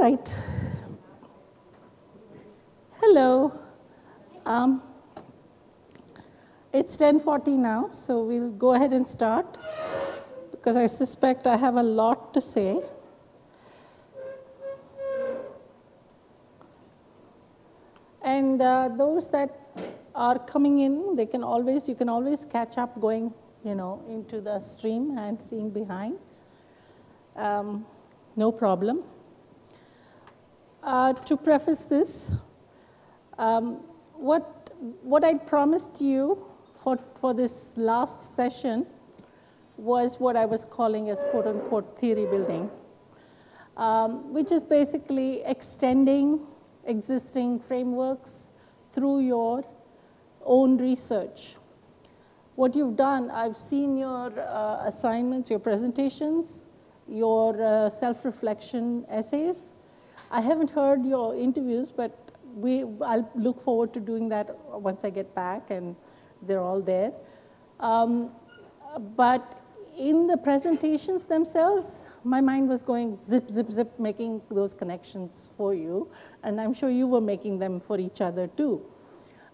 right. Hello. It's 10:40 now, so we'll go ahead and start because I suspect I have a lot to say. And those that are coming in, you can always catch up going, into the stream and seeing behind. No problem. To preface this, what I promised you for this last session was what I was calling as quote-unquote theory building, which is basically extending existing frameworks through your own research. What you've done, I've seen your assignments, your presentations, your self-reflection essays. I haven't heard your interviews, but I'll look forward to doing that once I get back and they're all there. But in the presentations themselves, my mind was going zip, zip, zip, making those connections for you. And I'm sure you were making them for each other too.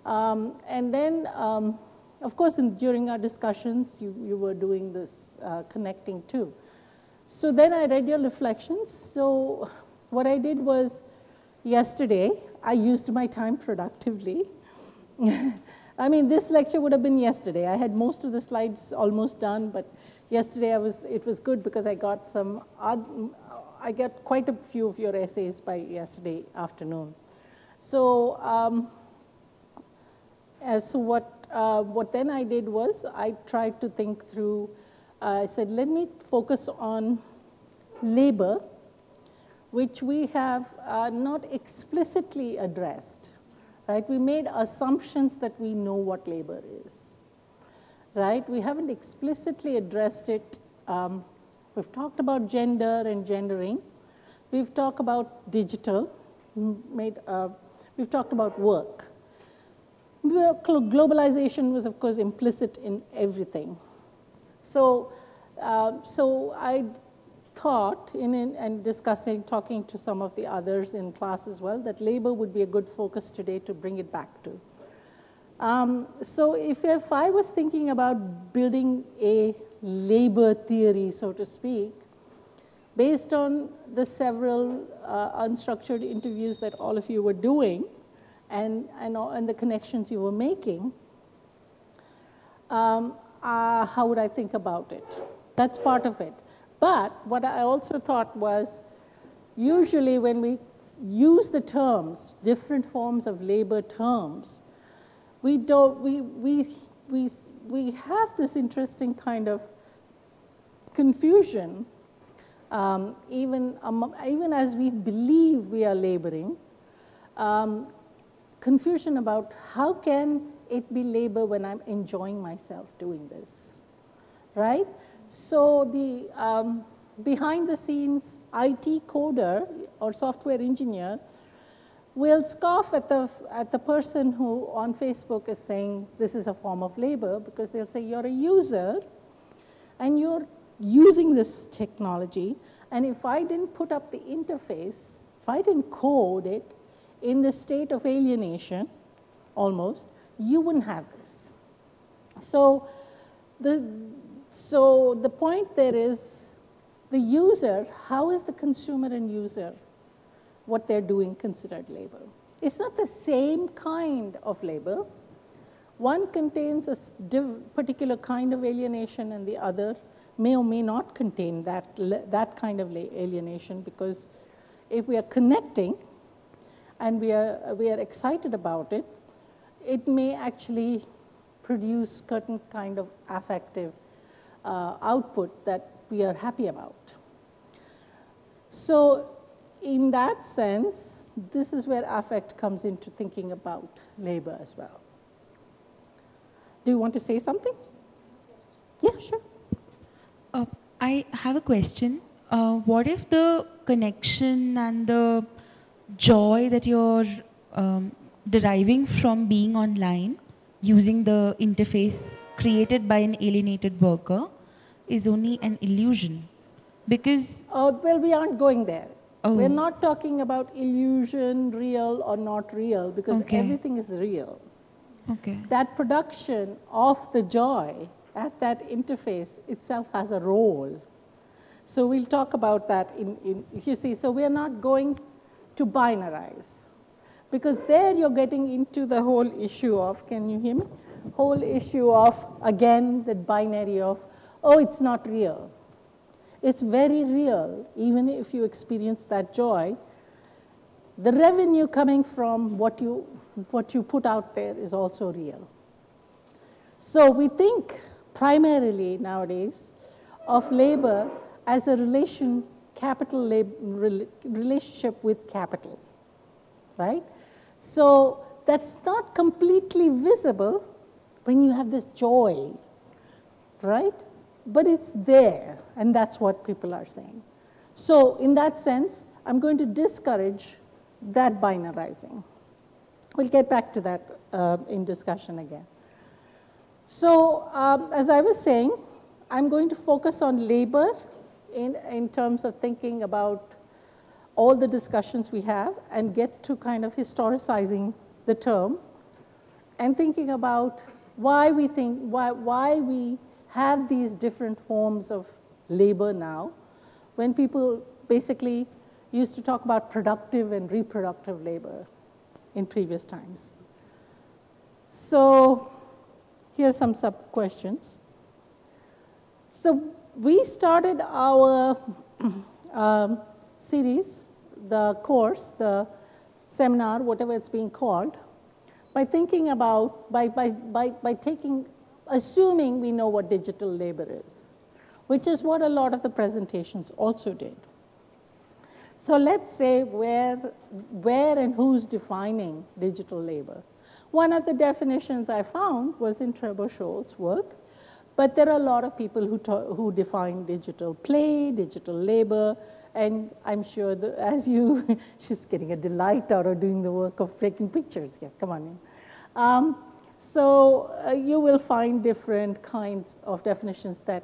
And then, of course, during our discussions, you were doing this connecting too. So then I read your reflections. So what I did was, yesterday, I used my time productively. I mean, this lecture would have been yesterday. I had most of the slides almost done, but yesterday it was good because I got I got quite a few of your essays by yesterday afternoon. So, what then I did was I tried to think through. I said, let me focus on labor, which we have not explicitly addressed, right? We made assumptions that we know what labor is, right? We haven't explicitly addressed it. We've talked about gender and gendering. We've talked about digital. We've talked about work. Globalization was, of course, implicit in everything. So I thought, talking to some of the others in class as well, that labor would be a good focus today to bring it back to. So if I was thinking about building a labor theory, so to speak, based on the several unstructured interviews that all of you were doing and the connections you were making, how would I think about it? That's part of it. But what I also thought was, usually when we use the terms, different forms of labor terms, we have this interesting kind of confusion, even as we believe we are laboring, confusion about how can it be labor when I'm enjoying myself doing this, right? So the behind the scenes IT coder or software engineer will scoff at the person who on Facebook is saying this is a form of labor, because they'll say you're a user and you're using this technology, and if I didn't put up the interface, if I didn't code it in the state of alienation, almost, you wouldn't have this. So the point there is the user, how is the consumer and user, what they're doing considered labor? It's not the same kind of labor. One contains a particular kind of alienation and the other may or may not contain that kind of alienation, because if we are connecting and we are excited about it, it may actually produce certain kind of affective output that we are happy about. So in that sense, this is where affect comes into thinking about labor as well. Do you want to say something? Yeah, sure. I have a question. What if the connection and the joy that you're deriving from being online, using the interface created by an alienated worker, is only an illusion? Because well, we aren't going there. Oh. We're not talking about illusion, real or not real, because everything is real. Okay. That production of the joy at that interface itself has a role. So we'll talk about that you see, so we're not going to binarize. Because there you're getting into the whole issue of, can you hear me? Whole issue of, again, the binary of, oh, it's not real. It's very real, even if you experience that joy. The revenue coming from what you put out there is also real. So we think primarily nowadays of labor as a relationship with capital, right? So that's not completely visible when you have this joy, right? But it's there, and that's what people are saying. So in that sense, I'm going to discourage that binarizing. We'll get back to that in discussion again. So as I was saying, I'm going to focus on labor in terms of thinking about all the discussions we have and get to kind of historicizing the term and thinking about why we have these different forms of labor now, when people basically used to talk about productive and reproductive labor in previous times. So here's some sub-questions. So we started our series, the course, the seminar, whatever it's being called, by thinking about, assuming we know what digital labor is, which is what a lot of the presentations also did. So let's say where and who's defining digital labor. One of the definitions I found was in Trevor Scholl's work, but there are a lot of people who define digital play, digital labor, and I'm sure that as she's getting a delight out of doing the work of taking pictures. Yes, come on in. So you will find different kinds of definitions that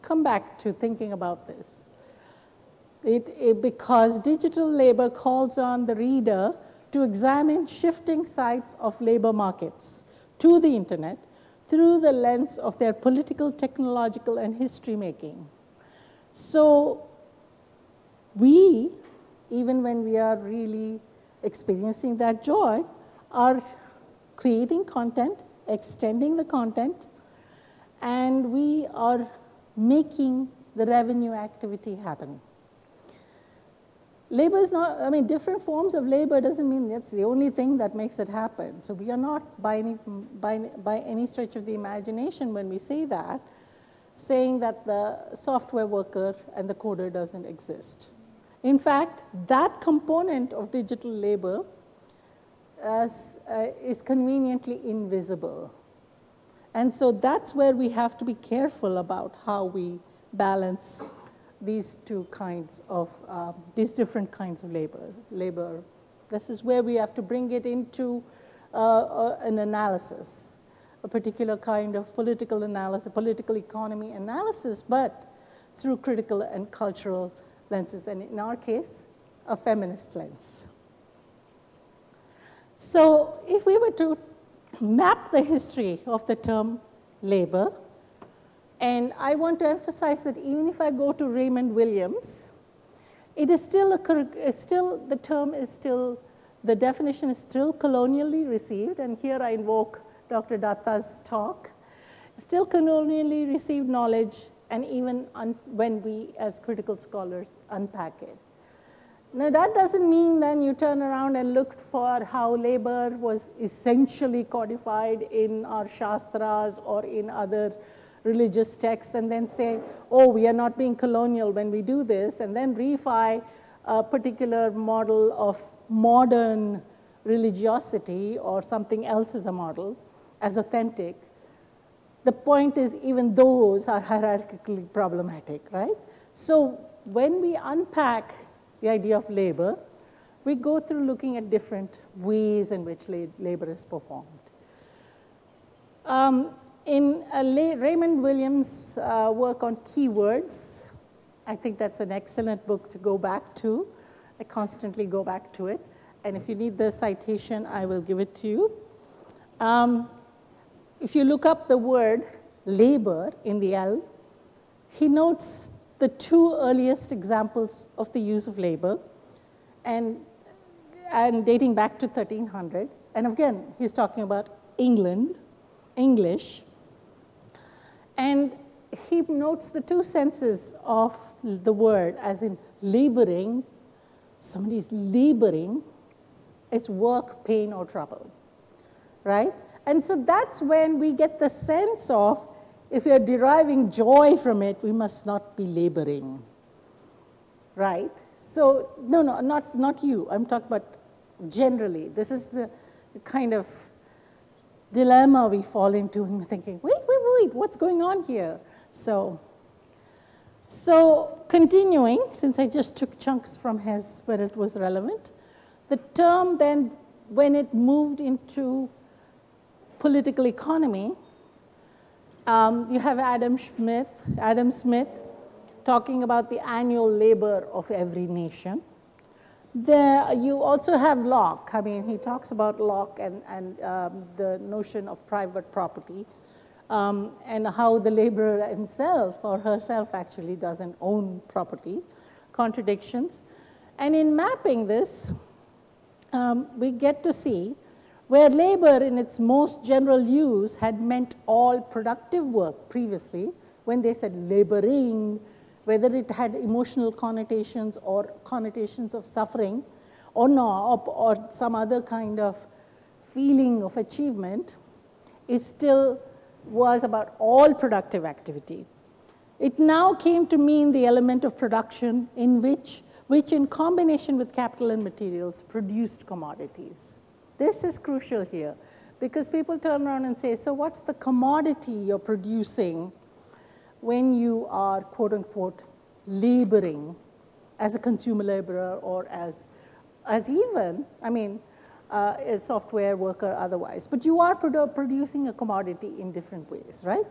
come back to thinking about this. Because digital labor calls on the reader to examine shifting sides of labor markets to the internet through the lens of their political, technological, and history making. So we, even when we are really experiencing that joy, are creating content, extending the content, and we are making the revenue activity happen. Labor is not, different forms of labor doesn't mean that's the only thing that makes it happen. So we are not, by any stretch of the imagination when we say that, saying that the software worker and the coder doesn't exist. In fact, that component of digital labor is conveniently invisible. And so that's where we have to be careful about how we balance these two kinds of, these different kinds of labor. This is where we have to bring it into an analysis, a particular kind of political analysis, political economy analysis, but through critical and cultural lenses, and in our case, a feminist lens. So if we were to map the history of the term labor, and I want to emphasize that even if I go to Raymond Williams, it is still the term is still, the definition is still colonially received, and here I invoke Dr. Datta's talk, still colonially received knowledge, and even when we as critical scholars unpack it. Now that doesn't mean then you turn around and look for how labor was essentially codified in our Shastras or in other religious texts and then say, oh, we are not being colonial when we do this, and then reify a particular model of modern religiosity or something else as a model as authentic. The point is even those are hierarchically problematic, right? So when we unpack the idea of labor, we go through looking at different ways in which labor is performed. In Raymond Williams' work on keywords, I think that's an excellent book to go back to. I constantly go back to it. And if you need the citation, I will give it to you. If you look up the word labor in the L, he notes the two earliest examples of the use of labor, and dating back to 1300. And again, he's talking about England, English. And he notes the two senses of the word, as in laboring. Somebody's laboring, it's work, pain, or trouble, right? And so that's when we get the sense of, if we are deriving joy from it, we must not be laboring, right? So, no, not you. I'm talking about generally. This is the kind of dilemma we fall into when we're thinking, wait, what's going on here? So continuing, since I just took chunks from his where it was relevant, the term then, when it moved into political economy, you have Adam Smith talking about the annual labor of every nation. There you also have Locke. I mean, he talks about Locke and the notion of private property, and how the laborer himself or herself actually doesn't own property, contradictions. And in mapping this, we get to see where labor in its most general use had meant all productive work previously, when they said laboring, whether it had emotional connotations or connotations of suffering or not, or some other kind of feeling of achievement, it still was about all productive activity. It now came to mean the element of production in which in combination with capital and materials produced commodities. This is crucial here, because people turn around and say, so what's the commodity you're producing when you are, quote unquote, laboring as a consumer laborer, or as even, I mean, a software worker otherwise. But you are producing a commodity in different ways, right?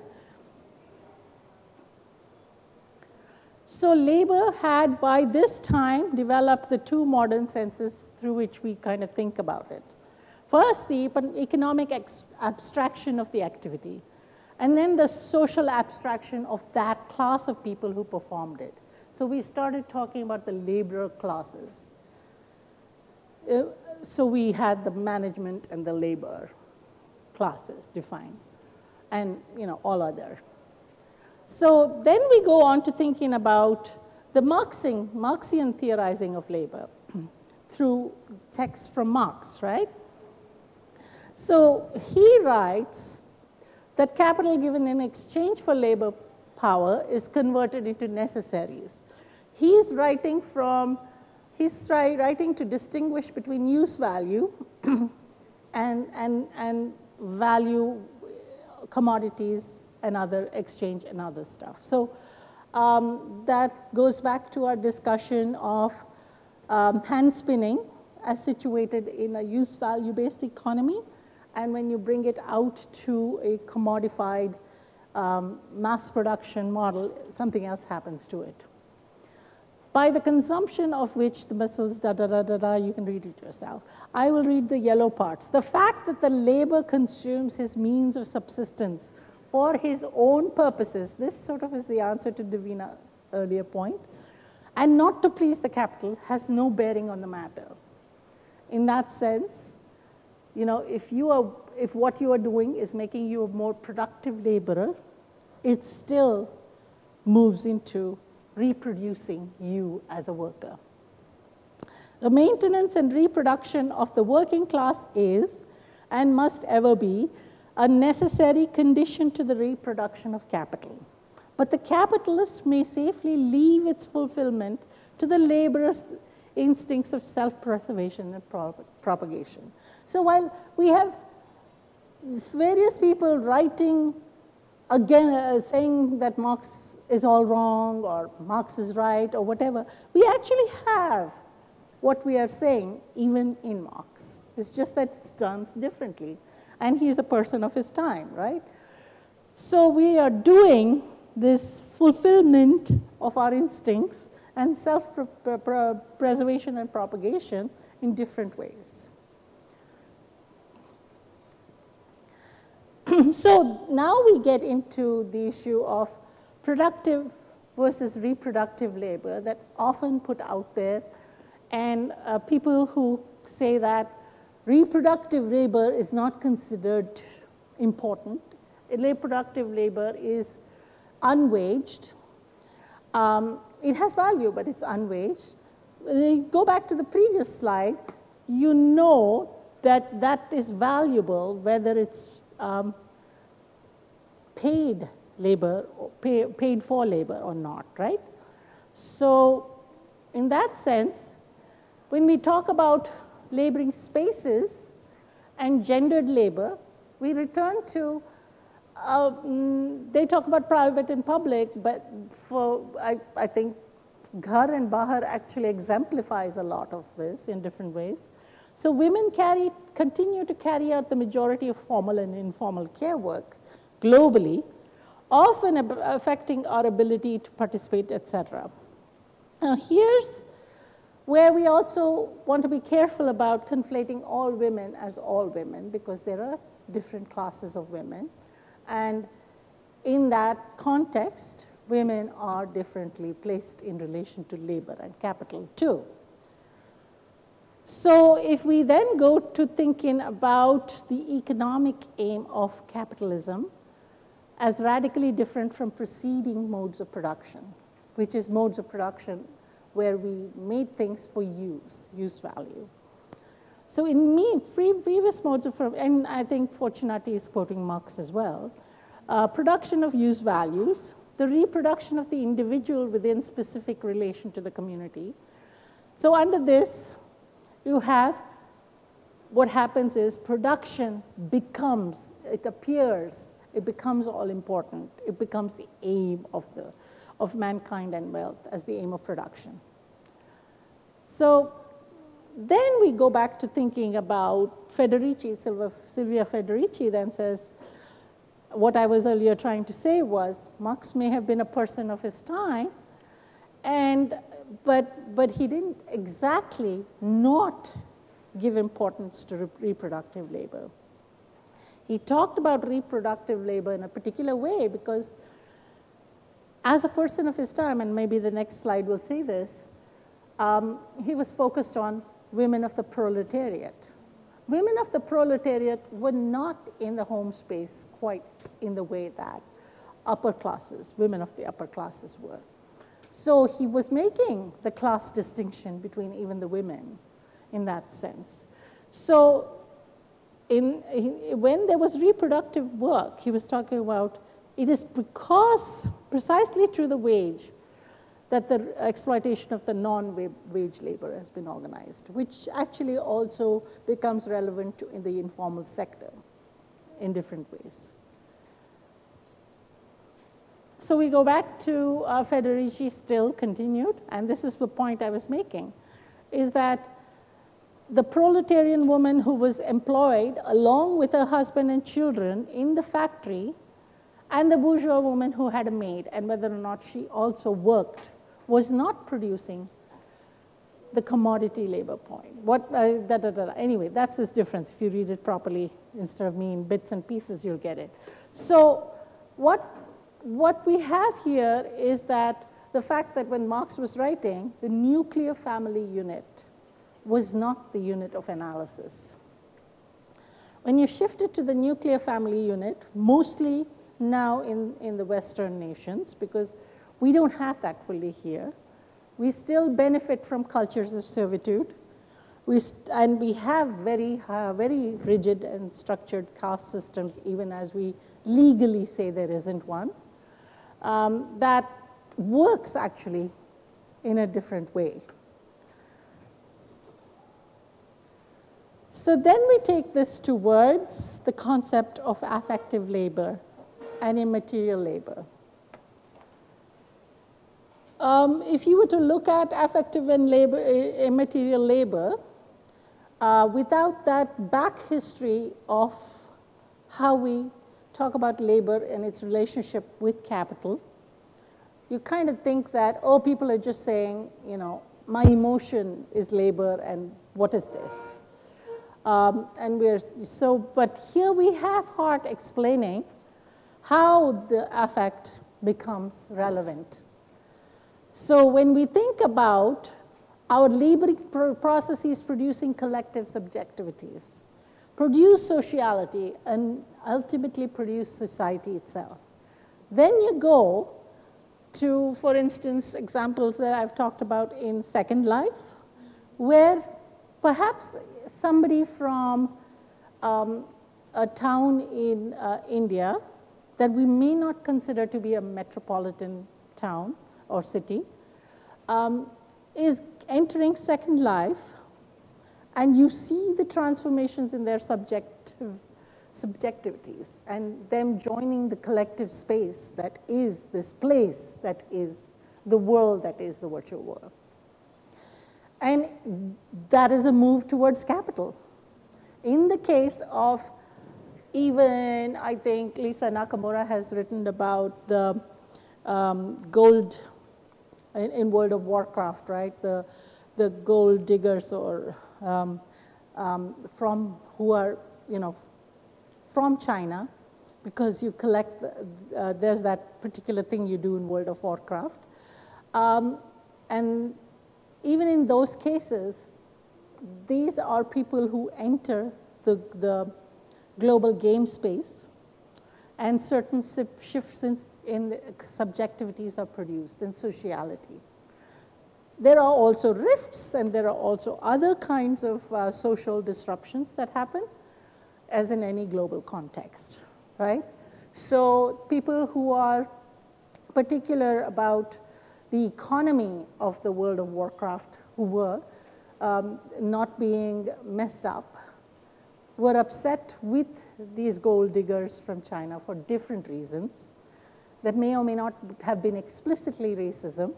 So labor had, by this time, developed the two modern senses through which we kind of think about it. First, the economic abstraction of the activity, and then the social abstraction of that class of people who performed it. So we started talking about the laborer classes. So we had the management and the labor classes defined, and all other. So then we go on to thinking about the Marxian theorizing of labor through texts from Marx, right? So he writes that capital given in exchange for labor power is converted into necessaries. He's writing to distinguish between use value and value commodities and other exchange and other stuff. So that goes back to our discussion of hand spinning as situated in a use value based economy. And when you bring it out to a commodified mass production model, something else happens to it. By the consumption of which the missiles, you can read it yourself. I will read the yellow parts. The fact that the labor consumes his means of subsistence for his own purposes, this sort of is the answer to Davina's earlier point, and not to please the capital, has no bearing on the matter. In that sense, if what you are doing is making you a more productive laborer, it still moves into reproducing you as a worker. The maintenance and reproduction of the working class is, and must ever be, a necessary condition to the reproduction of capital. But the capitalist may safely leave its fulfillment to the laborer's instincts of self-preservation and propagation. So while we have various people writing, again, saying that Marx is all wrong, or Marx is right, or whatever, we actually have what we are saying even in Marx. It's just that it's done differently. And he's a person of his time, right? So we are doing this fulfillment of our instincts and self-preservation and propagation in different ways. So now we get into the issue of productive versus reproductive labor that's often put out there, and people who say that reproductive labor is not considered important. Reproductive labor is unwaged. It has value, but it's unwaged. When you go back to the previous slide, you know that that is valuable, whether it's paid labor, or paid for labor or not, right? So in that sense, when we talk about laboring spaces and gendered labor, we return to, they talk about private and public, but I think Ghar and Bahar actually exemplifies a lot of this in different ways. So women continue to carry out the majority of formal and informal care work globally, often affecting our ability to participate, etc. Now here's where we also want to be careful about conflating all women as all women, because there are different classes of women. And in that context, women are differently placed in relation to labor and capital too. So if we then go to thinking about the economic aim of capitalism as radically different from preceding modes of production, which is modes of production where we made things for use value. So in previous modes of, and I think Fortunati is quoting Marx as well, production of use values, the reproduction of the individual within specific relation to the community. So under this, you have, what happens is production becomes, it appears, it becomes all important. It becomes the aim of mankind and wealth as the aim of production. So then we go back to thinking about Federici, Silvia Federici then says, what I was earlier trying to say was, Marx may have been a person of his time, but he didn't exactly not give importance to reproductive labor. He talked about reproductive labor in a particular way because as a person of his time, and maybe the next slide will say this, he was focused on women of the proletariat. Women of the proletariat were not in the home space quite in the way that upper classes, women of the upper classes were. So he was making the class distinction between even the women in that sense. So when there was reproductive work, he was talking about it is because precisely through the wage that the exploitation of the non-wage labor has been organized, which actually also becomes relevant in the informal sector in different ways. So we go back to Federici still continued, and this is the point I was making, is that the proletarian woman who was employed along with her husband and children in the factory, and the bourgeois woman who had a maid, and whether or not she also worked, was not producing the commodity labor point. Anyway, that's this difference. If you read it properly, instead of me in bits and pieces, you'll get it. So what we have here is that the fact that when Marx was writing, the nuclear family unit was not the unit of analysis. When you shift it to the nuclear family unit, mostly now in the Western nations, because we don't have that fully here, we still benefit from cultures of servitude, and we have very rigid and structured caste systems, even as we legally say there isn't one, that works actually in a different way. So then we take this towards the concept of affective labor and immaterial labor. If you were to look at affective and immaterial labor, without that back history of how we talk about labor and its relationship with capital, you kind of think that, oh, people are just saying, you know, my emotion is labor, and what is this? And we're so, but here we have Hart explaining how the affect becomes relevant. So when we think about our laboring processes producing collective subjectivities, produce sociality, and ultimately produce society itself, then you go to, for instance, examples that I've talked about in Second Life, where perhaps somebody from a town in India that we may not consider to be a metropolitan town or city is entering Second Life, and you see the transformations in their subjectivities and them joining the collective space that is this place that is the world, that is the virtual world. And that is a move towards capital. In the case of even, I think Lisa Nakamura has written about the gold in World of Warcraft, right? The gold diggers or from who are, you know, from China, because you collect, there's that particular thing you do in World of Warcraft. And even in those cases, these are people who enter the global game space, and certain shifts in the subjectivities are produced in sociality. There are also rifts, and there are also other kinds of social disruptions that happen, as in any global context, right? So people who are particular about the economy of the World of Warcraft, who were not being messed up, were upset with these gold diggers from China for different reasons that may or may not have been explicitly racism.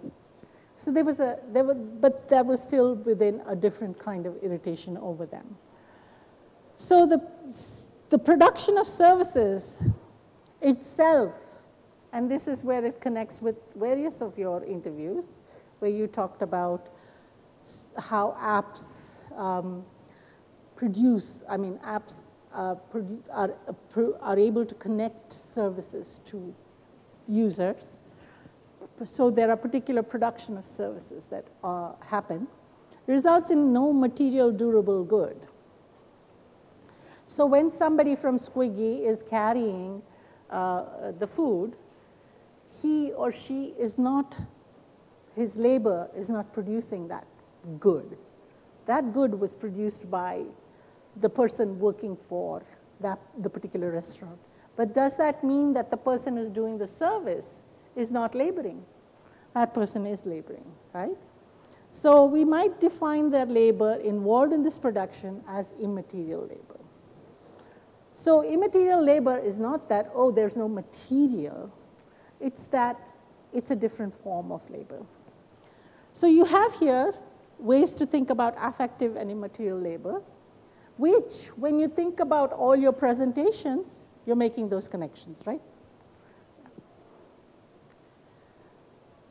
So but that was still within a different kind of irritation over them. So the production of services itself, and this is where it connects with various of your interviews, where you talked about how apps apps are able to connect services to users. So there are particular production of services that happen, results in no material durable good. So when somebody from Squiggy is carrying the food, he or she is not, his labor is not producing that good. That good was produced by the person working for the particular restaurant. But does that mean that the person who's doing the service is not laboring? That person is laboring, right? So we might define their labor involved in this production as immaterial labor. So immaterial labor is not that, oh, there's no material. It's that it's a different form of labor. So you have here ways to think about affective and immaterial labor, which, when you think about all your presentations, you're making those connections, right?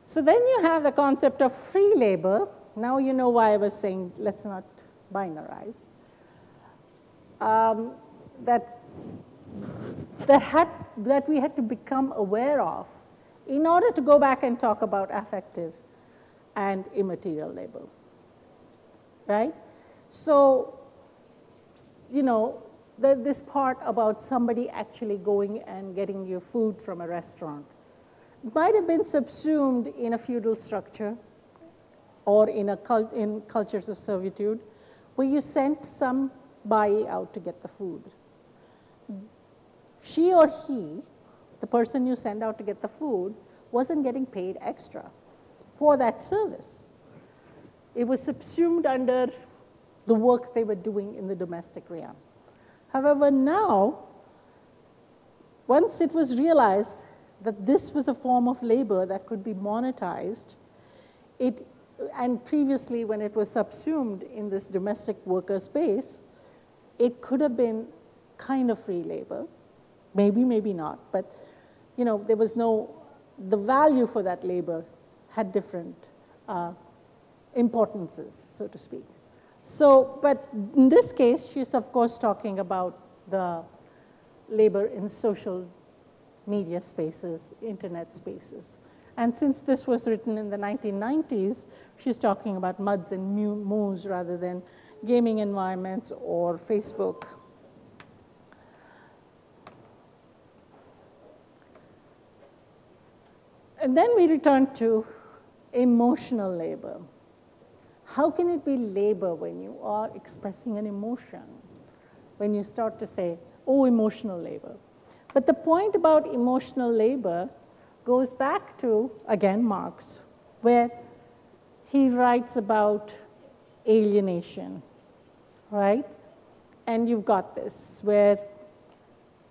So then you have the concept of free labor. Now you know why I was saying let's not binarize. That we had to become aware of in order to go back and talk about affective and immaterial labor, right? So, you know, this part about somebody actually going and getting your food from a restaurant might have been subsumed in a feudal structure or in cultures of servitude, where you sent somebody out to get the food. She or he, the person you send out to get the food, wasn't getting paid extra for that service. It was subsumed under the work they were doing in the domestic realm. However, now, once it was realized that this was a form of labor that could be monetized, and previously when it was subsumed in this domestic worker space, it could have been kind of free labor, maybe, maybe not, but you know, there was no the value for that labor had different importances, so to speak. So, but in this case, she's of course talking about the labor in social media spaces, internet spaces. And since this was written in the 1990s, she's talking about muds and moos rather than gaming environments or Facebook. And then we return to emotional labor. How can it be labor when you are expressing an emotion? When you start to say, oh, emotional labor. But the point about emotional labor goes back to, again, Marx, where he writes about alienation, right? And you've got this, where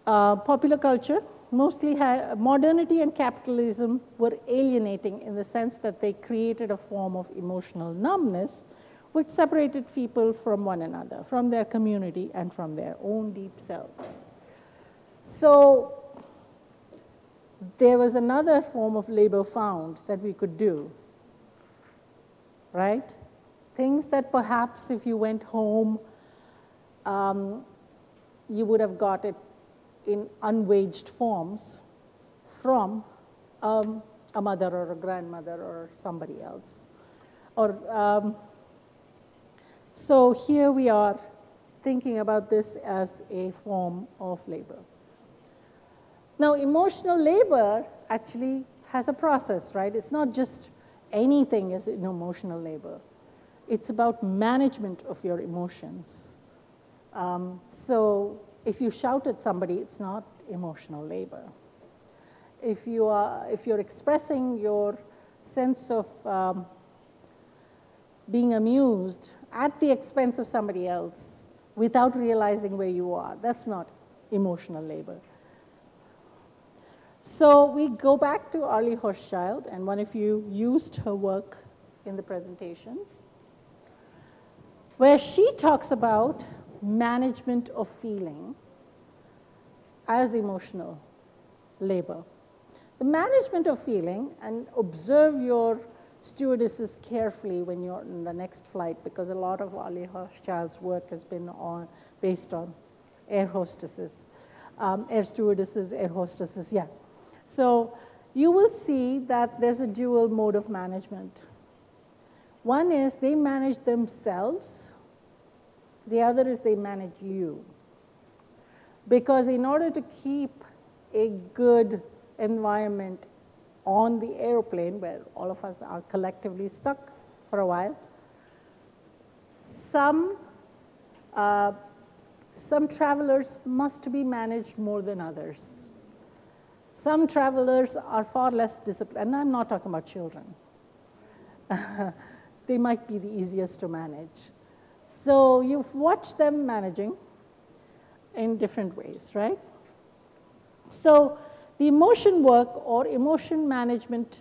popular culture, mostly modernity and capitalism were alienating in the sense that they created a form of emotional numbness which separated people from one another, from their community, and from their own deep selves. So there was another form of labor found that we could do, right? Things that perhaps if you went home, you would have got it in unwaged forms from a mother or a grandmother or somebody else. Or, so here we are thinking about this as a form of labor. Now, emotional labor actually has a process, right? It's not just anything as in emotional labor. It's about management of your emotions. So if you shout at somebody, it's not emotional labor. If you're expressing your sense of being amused at the expense of somebody else without realizing where you are, that's not emotional labor. So we go back to Arlie Hochschild, and one of you used her work in the presentations, where she talks about management of feeling as emotional labor. The management of feeling, and observe your stewardesses carefully when you're in the next flight, because a lot of Arlie Hochschild's work has been based on air hostesses, air stewardesses, air hostesses, yeah. So you will see that there's a dual mode of management. One is they manage themselves. The other is they manage you. Because in order to keep a good environment on the airplane, where all of us are collectively stuck for a while, some travelers must be managed more than others. Some travelers are far less disciplined, and I'm not talking about children. They might be the easiest to manage. So you've watched them managing in different ways, right? So the emotion work or emotion management,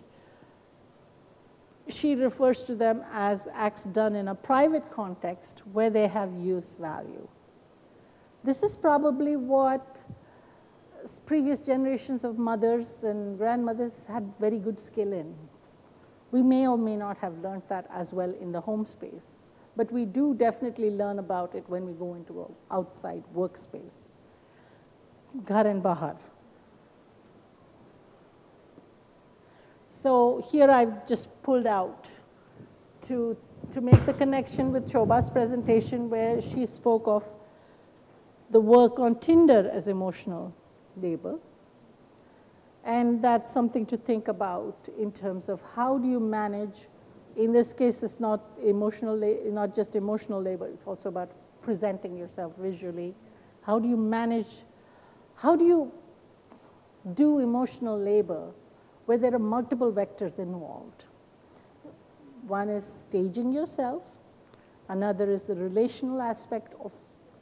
she refers to them as acts done in a private context where they have use value. This is probably what previous generations of mothers and grandmothers had very good skill in. We may or may not have learned that as well in the home space, but we do definitely learn about it when we go into an outside workspace. Ghar and bahar. So here I've just pulled out to make the connection with Shobha's presentation, where she spoke of the work on Tinder as emotional labor. And that's something to think about in terms of how do you manage. In this case, it's not not just emotional labor, it's also about presenting yourself visually. How do you manage, how do you do emotional labor where there are multiple vectors involved? One is staging yourself, another is the relational aspect of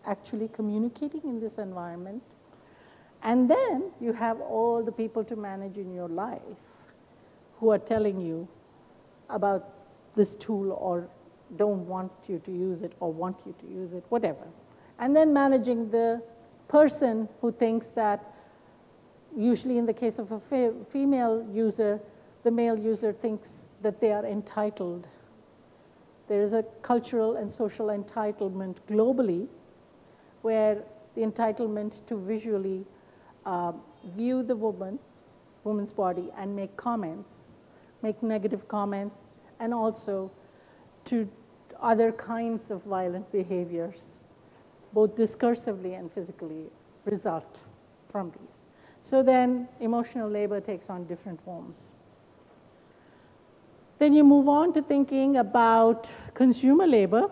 actually communicating in this environment. And then you have all the people to manage in your life who are telling you about this tool or don't want you to use it or want you to use it, whatever. And then managing the person who thinks that Usually in the case of a female user, the male user thinks that they are entitled. There is a cultural and social entitlement globally where the entitlement to visually view the woman's body and make comments, make negative comments, and also to other kinds of violent behaviors, both discursively and physically, result from these. So then emotional labor takes on different forms. Then you move on to thinking about consumer labor.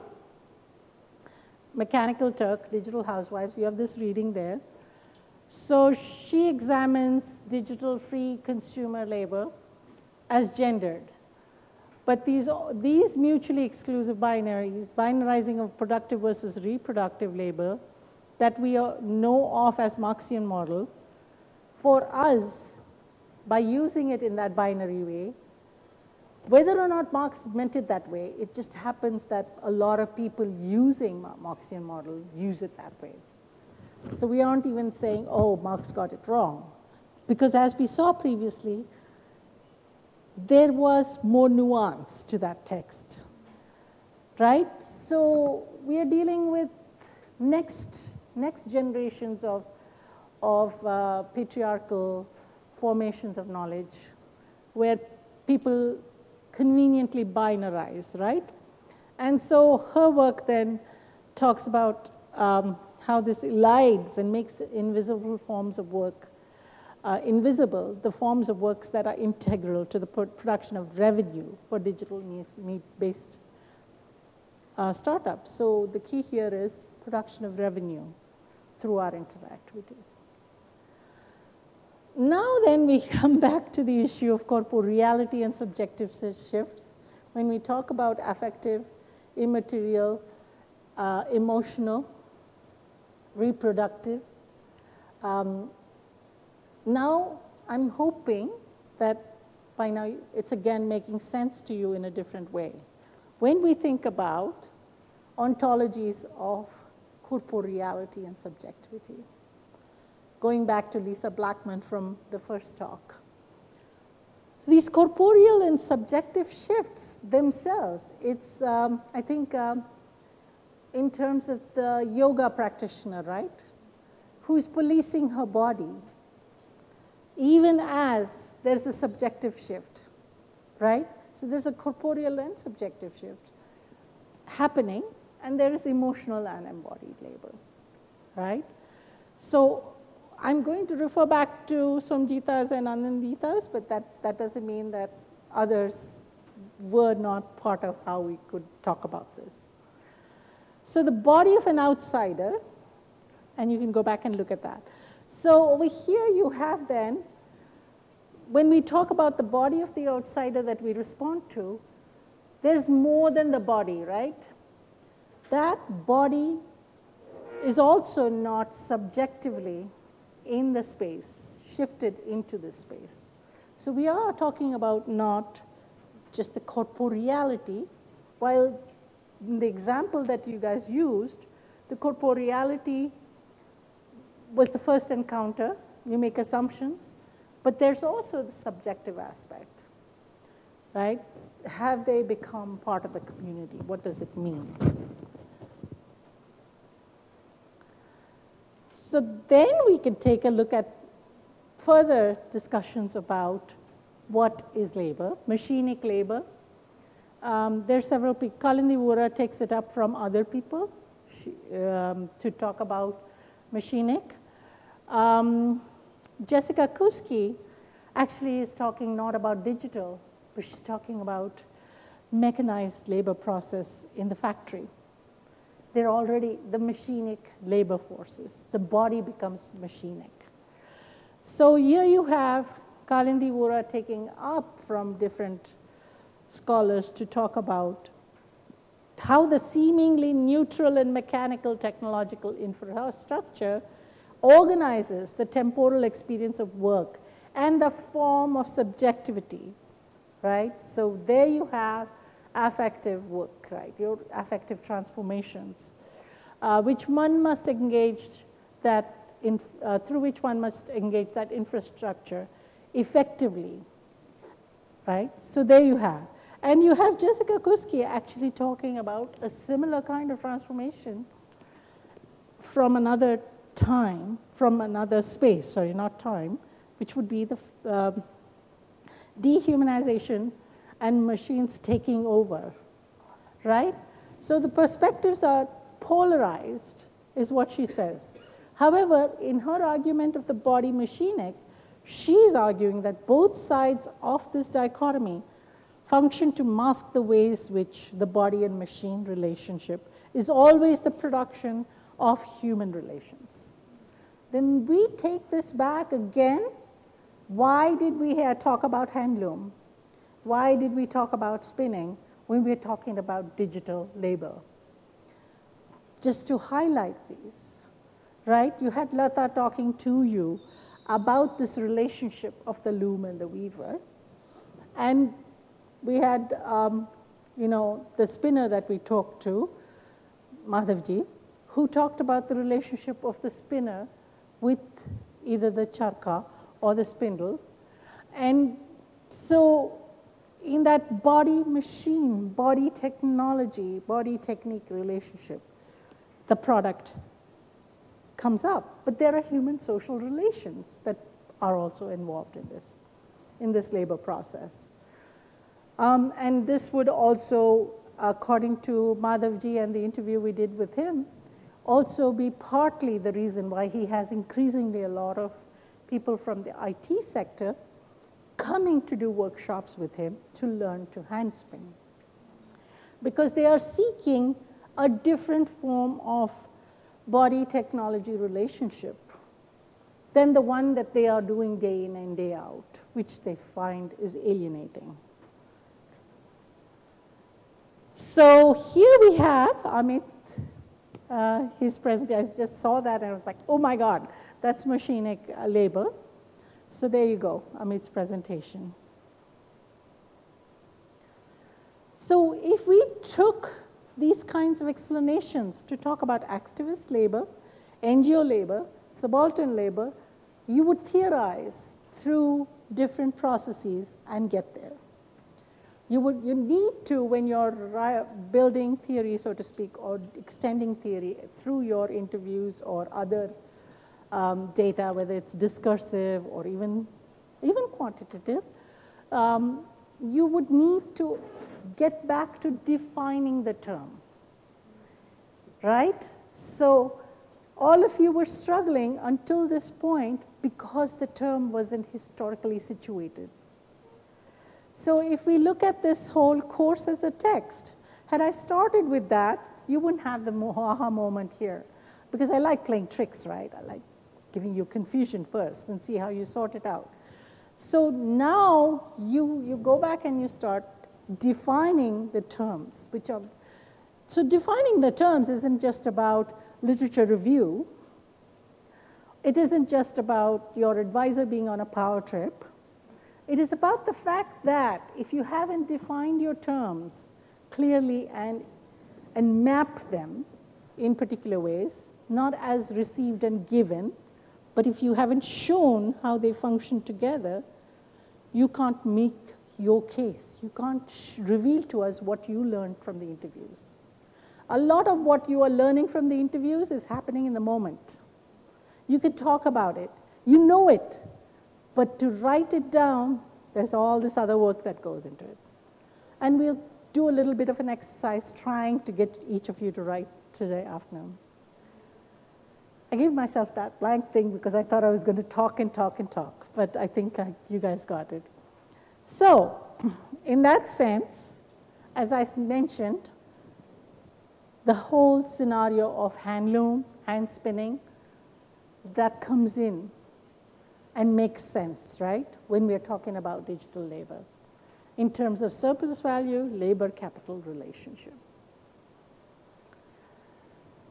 Mechanical Turk, Digital Housewives, you have this reading there. So she examines digital free consumer labor as gendered. But these mutually exclusive binaries, binarizing of productive versus reproductive labor that we know of as Marxian model, for us, by using it in that binary way, whether or not Marx meant it that way, it just happens that a lot of people using Marxian model use it that way. So we aren't even saying, oh, Marx got it wrong. Because as we saw previously, there was more nuance to that text, right? So we are dealing with next generations of patriarchal formations of knowledge where people conveniently binarize, right? And so her work then talks about how this elides and makes invisible forms of work invisible, the forms of works that are integral to the production of revenue for digital need-based startups. So the key here is production of revenue through our interactivity. Now then we come back to the issue of corporeality and subjective shifts. When we talk about affective, immaterial, emotional, reproductive, now I'm hoping that by now it's again making sense to you in a different way. When we think about ontologies of corporeality and subjectivity, going back to Lisa Blackman from the first talk, these corporeal and subjective shifts themselves, it's, I think, in terms of the yoga practitioner, right, who's policing her body, even as there's a subjective shift, right? So there's a corporeal and subjective shift happening, and there is emotional and embodied labor, right? So I'm going to refer back to Somjita's and Anandita's, but that doesn't mean that others were not part of how we could talk about this. So the body of an outsider, and you can go back and look at that. So over here you have then, when we talk about the body of the outsider that we respond to, there's more than the body, right? That body is also not subjectively in the space, shifted into the space. So we are talking about not just the corporeality, while in the example that you guys used, the corporeality was the first encounter. You make assumptions, but there's also the subjective aspect, right? Have they become part of the community? What does it mean? So then we can take a look at further discussions about what is labor, machinic labor. There's several people. Kalindi Vora takes it up from other people to talk about machinic. Jessica Kuski actually is talking not about digital, but she's talking about mechanized labor process in the factory. They're already the machinic labor forces. The body becomes machinic. So here you have Kalindi Vora taking up from different scholars to talk about how the seemingly neutral and mechanical technological infrastructure organizes the temporal experience of work and the form of subjectivity, right? So there you have affective work, right? Your affective transformations, which one must engage that through which one must engage that infrastructure effectively, right? So there you have. And you have Jessica Kuski actually talking about a similar kind of transformation from another time, from another space, sorry, not time, which would be the dehumanization and machines taking over, right? So the perspectives are polarized, is what she says. However, in her argument of the body machinic, she's arguing that both sides of this dichotomy function to mask the ways which the body and machine relationship is always the production of human relations. Then we take this back again. Why did we here talk about handloom? Why did we talk about spinning when we're talking about digital labor? Just to highlight these, right? You had Lata talking to you about this relationship of the loom and the weaver. And we had, the spinner that we talked to, Madhavji, who talked about the relationship of the spinner with either the charka or the spindle. And so in that body-machine, body-technology, body-technique relationship, the product comes up. But there are human social relations that are also involved in this labor process. And this would also, according to Madhavji and the interview we did with him, also be partly the reason why he has increasingly a lot of people from the IT sector coming to do workshops with him to learn to hand spin. Because they are seeking a different form of body-technology relationship than the one that they are doing day in and day out, which they find is alienating. So here we have Amit, his presentation. I just saw that and I was like, oh my God, that's machinic labor. So there you go, Amit's presentation. So if we took these kinds of explanations to talk about activist labor, NGO labor, subaltern labor, you would theorize through different processes and get there. You need to, when you're building theory, so to speak, or extending theory through your interviews or other data, whether it's discursive or even quantitative, you would need to get back to defining the term, right? So all of you were struggling until this point because the term wasn't historically situated. So if we look at this whole course as a text, had I started with that, you wouldn't have the aha moment here. Because I like playing tricks, right? I like giving you confusion first and see how you sort it out. So now you go back and you start defining the terms, which are, so defining the terms isn't just about literature review. It isn't just about your advisor being on a power trip. It is about the fact that if you haven't defined your terms clearly and mapped them in particular ways, not as received and given, but if you haven't shown how they function together, you can't make your case. You can't reveal to us what you learned from the interviews. A lot of what you are learning from the interviews is happening in the moment. You could talk about it. You know it. But to write it down, there's all this other work that goes into it. And we'll do a little bit of an exercise trying to get each of you to write today afternoon. I gave myself that blank thing because I thought I was going to talk and talk and talk, but I think you guys got it. So, in that sense, as I mentioned, the whole scenario of handloom, hand spinning, that comes in and makes sense, right, when we're talking about digital labor in terms of surplus value, labor-capital relationship.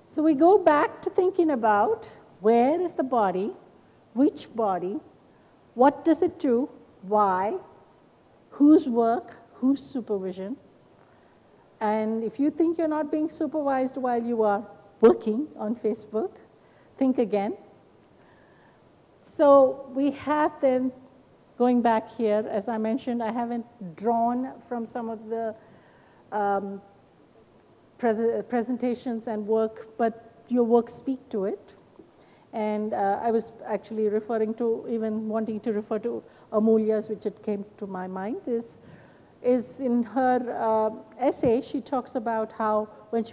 So we go back to thinking about where is the body, which body, what does it do, why, whose work, whose supervision. And if you think you're not being supervised while you are working on Facebook, think again. So we have then, going back here, as I mentioned, I haven't drawn from some of the presentations and work, but your work speak to it. And I was actually referring to, even wanting to refer to Amulya's, which it came to my mind, is in her essay, she talks about how when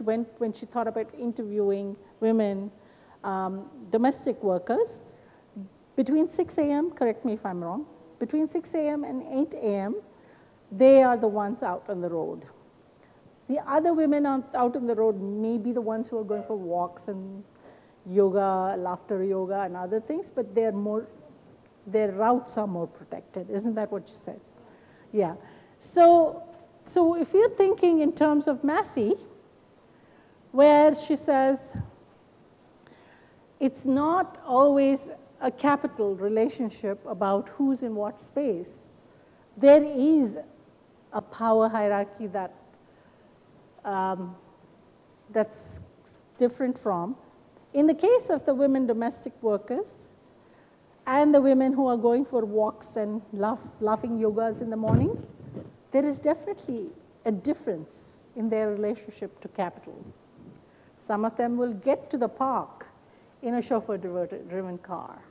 she thought about interviewing women, domestic workers, between 6 a.m., correct me if I'm wrong, between 6 a.m. and 8 a.m., they are the ones out on the road. The other women out on the road may be the ones who are going for walks and yoga, laughter yoga, and other things, but their routes are more protected. Isn't that what you said? Yeah. So if you're thinking in terms of Massey, where she says it's not always a capital relationship about who's in what space. There is a power hierarchy that that's different from. In the case of the women domestic workers and the women who are going for walks and laughing yogas in the morning, there is definitely a difference in their relationship to capital. Some of them will get to the park in a chauffeur-driven car,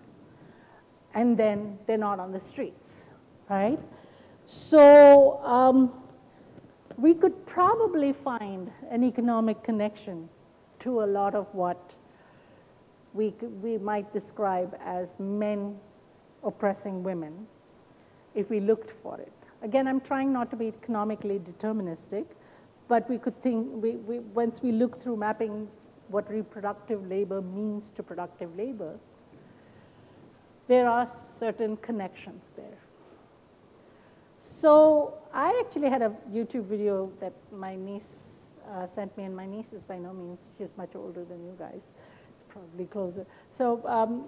and then they're not on the streets, right? So we could probably find an economic connection to a lot of what we might describe as men oppressing women if we looked for it. Again, I'm trying not to be economically deterministic, but we could think, once we look through mapping what reproductive labor means to productive labor, there are certain connections there. So I actually had a YouTube video that my niece sent me, and my niece is by no means, she's much older than you guys. It's probably closer. So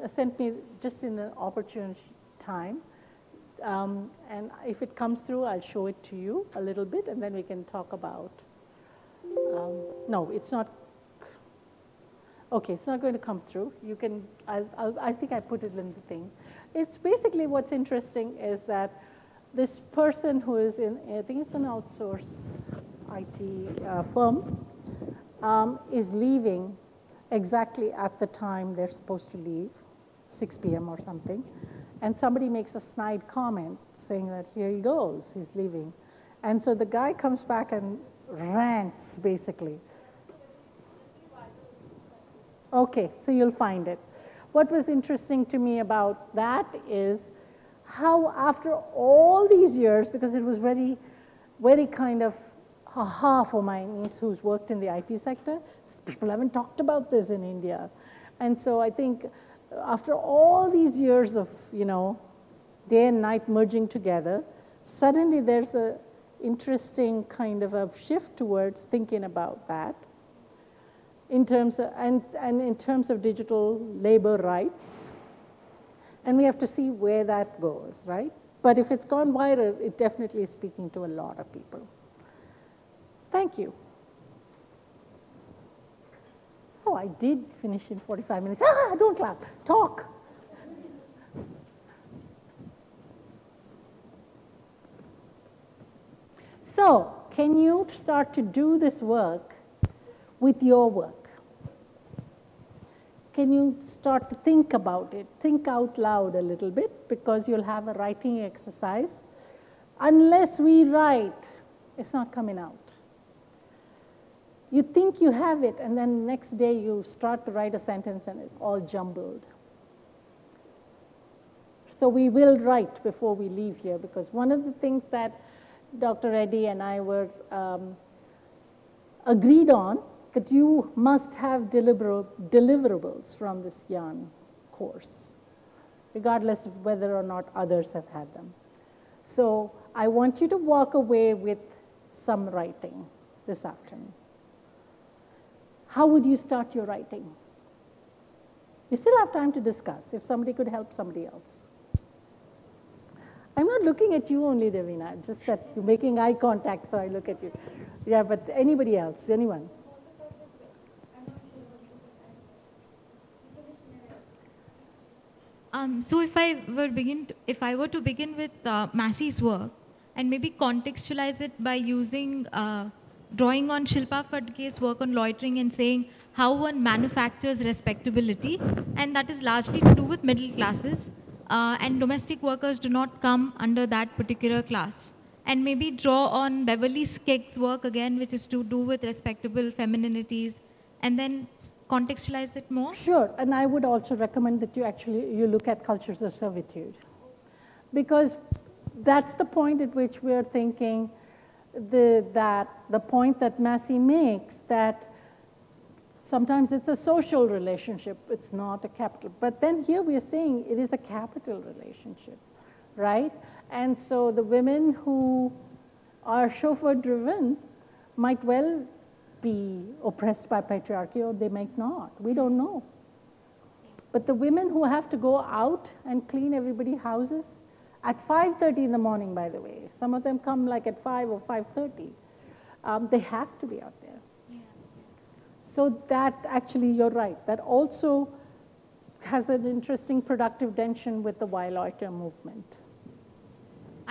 sent me just in an opportune time. And if it comes through, I'll show it to you a little bit, and then we can talk about, no, it's not. Okay, it's not going to come through. You can, I think I put it in the thing. It's basically what's interesting is that this person who is in, I think it's an outsource IT firm, is leaving exactly at the time they're supposed to leave, 6 p.m. or something. And somebody makes a snide comment saying that here he goes, he's leaving. And so the guy comes back and rants, basically. Okay, so you'll find it. What was interesting to me about that is how after all these years, because it was very, very kind of aha for my niece who's worked in the IT sector, people haven't talked about this in India. And so I think after all these years of, day and night merging together, suddenly there's a interesting kind of a shift towards thinking about that. In terms of, and in terms of digital labor rights. And we have to see where that goes, right? But if it's gone viral, it definitely is speaking to a lot of people. Thank you. Oh, I did finish in 45 minutes. Ah, don't clap, talk. So, can you start to do this work with your work? Can you start to think about it? Think out loud a little bit, because you'll have a writing exercise. Unless we write, it's not coming out. You think you have it, and then next day you start to write a sentence and it's all jumbled. So we will write before we leave here, because one of the things that Dr. Reddy and I were agreed on, that you must have deliverables from this GIAN course, regardless of whether or not others have had them. So I want you to walk away with some writing this afternoon. How would you start your writing? You still have time to discuss, if somebody could help somebody else. I'm not looking at you only, Devina, just that you're making eye contact, so I look at you. Yeah, but anybody else, anyone? So if I were to begin with Massey's work and maybe contextualize it by using drawing on Shilpa Phadke's work on loitering and saying how one manufactures respectability, and that is largely to do with middle classes, and domestic workers do not come under that particular class. And maybe draw on Beverly Skegg's work again, which is to do with respectable femininities, and then contextualize it more. Sure, and I would also recommend that you look at cultures of servitude, because that's the point at which we're thinking the point that Massey makes, that sometimes it's a social relationship, it's not a capital. But then here we are saying it is a capital relationship, right? And so the women who are chauffeur-driven might well be oppressed by patriarchy, or they might not. We don't know. But the women who have to go out and clean everybody's houses at 5:30 in the morning, by the way, some of them come like at 5 or 5:30, they have to be out there. Yeah. So that actually, you're right, that also has an interesting productive tension with the Why Loiter movement.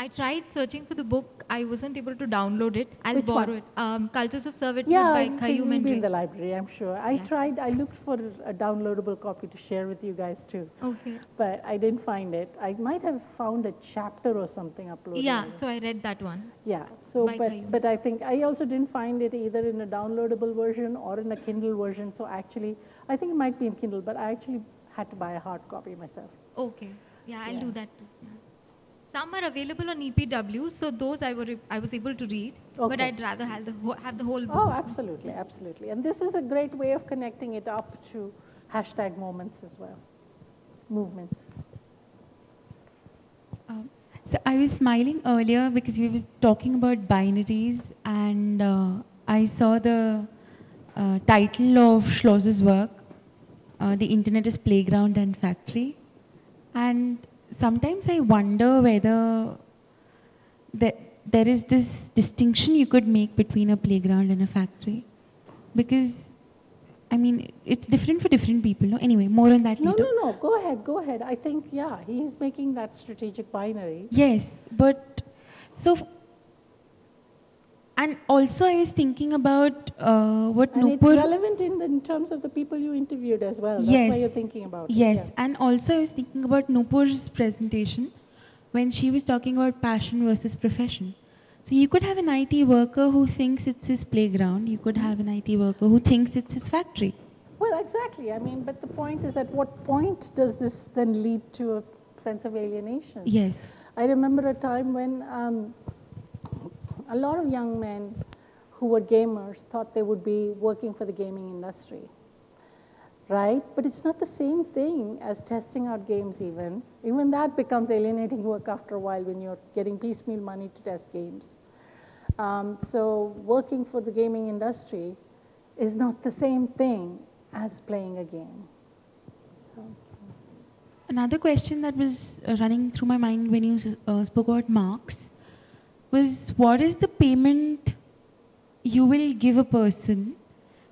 I tried searching for the book. I wasn't able to download it. I'll borrow it. Cultures of Servitude by Khayyum it'll be in Endre. the library, I'm sure. I looked for a downloadable copy to share with you guys too. Okay. But I didn't find it. I might have found a chapter or something uploaded. Yeah, so I read that one. Yeah, so, Khayyum. but I think I also didn't find it either in a downloadable version or in a Kindle version. So actually, I think it might be in Kindle, but I actually had to buy a hard copy myself. Okay. Yeah, I'll do that too. Yeah. Some are available on EPW, so those I was able to read, but I'd rather have the whole book. Oh, absolutely, absolutely. And this is a great way of connecting it up to hashtag moments as well, movements. So I was smiling earlier because we were talking about binaries, and I saw the title of Schloss's work, The Internet is Playground and Factory. And sometimes I wonder whether there is this distinction you could make between a playground and a factory. Because, I mean, it's different for different people. No? Anyway, more on that later. No, go ahead. I think, yeah, he's making that strategic binary. Yes, but so, and also I was thinking about what and Nupur... it's relevant in terms of the people you interviewed as well. That's why you're thinking about it. Yes, yeah. And also I was thinking about Nupur's presentation when she was talking about passion versus profession. So you could have an IT worker who thinks it's his playground. You could have an IT worker who thinks it's his factory. Well, exactly. I mean, but the point is, at what point does this then lead to a sense of alienation? Yes. I remember a time when a lot of young men who were gamers thought they would be working for the gaming industry, right? But it's not the same thing as testing out games even. Even that becomes alienating work after a while when you're getting piecemeal money to test games. So working for the gaming industry is not the same thing as playing a game. So. Another question that was running through my mind when you spoke about Marx was, what is the payment you will give a person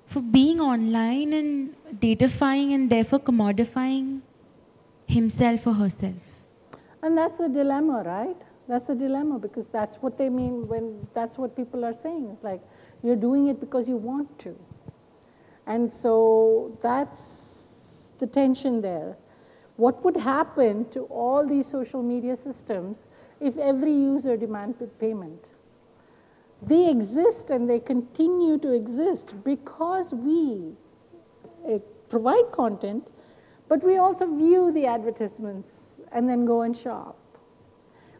for being online and datifying and therefore commodifying himself or herself? And that's the dilemma, right? That's the dilemma, because that's what they mean when that's what people are saying. It's like, you're doing it because you want to. And so that's the tension there. What would happen to all these social media systems if every user demanded payment? They exist and they continue to exist because we provide content, but we also view the advertisements and then go and shop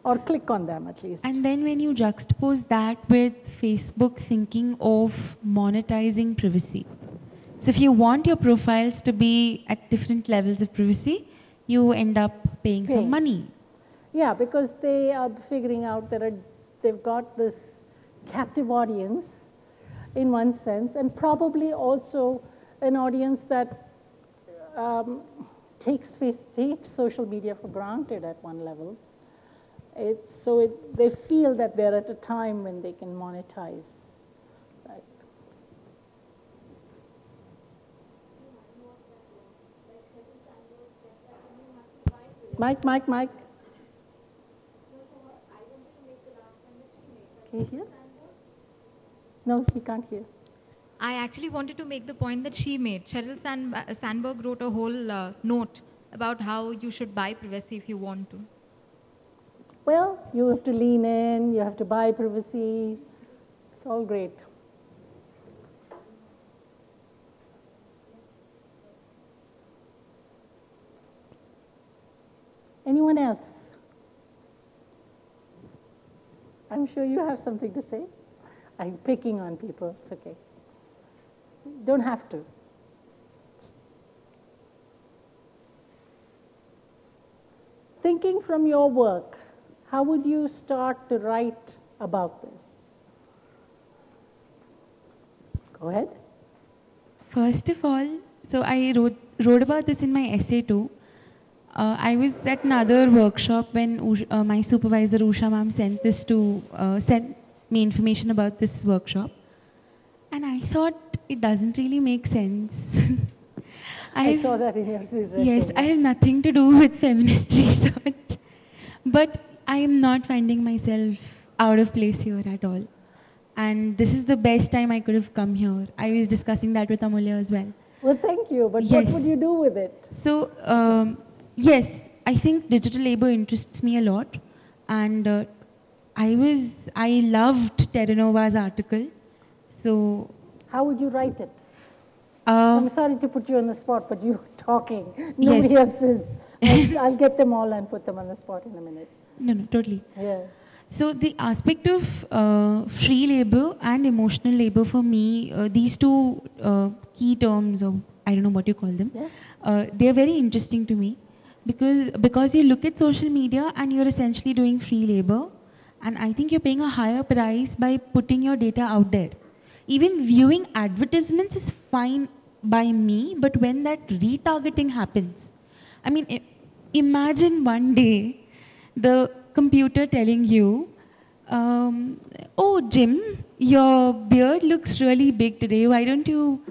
or click on them at least. And then when you juxtapose that with Facebook thinking of monetizing privacy. So if you want your profiles to be at different levels of privacy, you end up paying some money. Yeah, because they are figuring out that they've got this captive audience in one sense, and probably also an audience that takes social media for granted at one level. They feel that they're at a time when they can monetize. Right. Mike. Can you hear? No, he can't hear. I actually wanted to make the point that she made. Sheryl Sandberg wrote a whole note about how you should buy privacy if you want to. Well, you have to lean in, you have to buy privacy. It's all great. Anyone else? I'm sure you have something to say. I'm picking on people, it's okay. Don't have to. Thinking from your work, how would you start to write about this? Go ahead. First of all, so I wrote about this in my essay too. I was at another workshop when my supervisor Usha ma'am sent me information about this workshop, and I thought it doesn't really make sense. I saw that in your resume. Yes, I have nothing to do with feminist research, but I am not finding myself out of place here at all. And this is the best time I could have come here. I was discussing that with Amulya as well. Well, thank you, but yes. What would you do with it? So, yes, I think digital labor interests me a lot. And I loved Terranova's article. So, how would you write it? I'm sorry to put you on the spot, but you're talking. Nobody else is. I'll get them all and put them on the spot in a minute. No, totally. Yeah. So the aspect of free labor and emotional labor for me, these two key terms, or I don't know what you call them, they're very interesting to me because you look at social media and you're essentially doing free labor, and I think you're paying a higher price by putting your data out there. Even viewing advertisements is fine by me, but when that retargeting happens, I mean, imagine one day the computer telling you, oh Jim, your beard looks really big today. Why don't you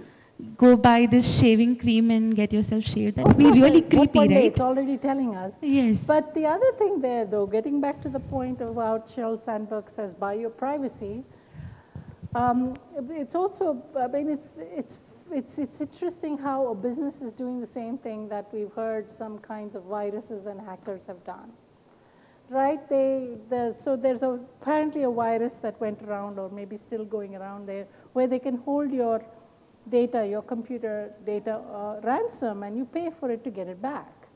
go buy this shaving cream and get yourself shaved? That'd be really creepy, right? It's already telling us. Yes. But the other thing there, though, getting back to the point about Sheryl Sandberg says, buy your privacy, it's also, I mean, it's interesting how a business is doing the same thing that we've heard some kinds of viruses and hackers have done. Right? So there's apparently a virus that went around, or maybe still going around there, where they can hold your data, your computer data ransom, and you pay for it to get it back.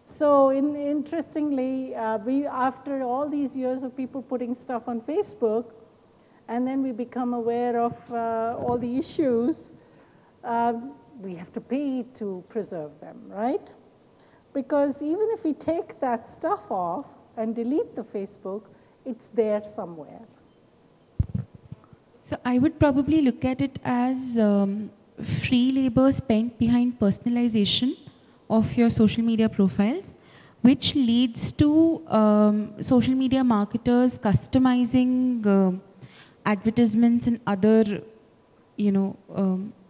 So interestingly, after all these years of people putting stuff on Facebook, and then we become aware of all the issues, we have to pay to preserve them, right? Because even if we take that stuff off and delete the Facebook, it's there somewhere. So I would probably look at it as free labor spent behind personalization of your social media profiles, which leads to social media marketers customizing advertisements and other,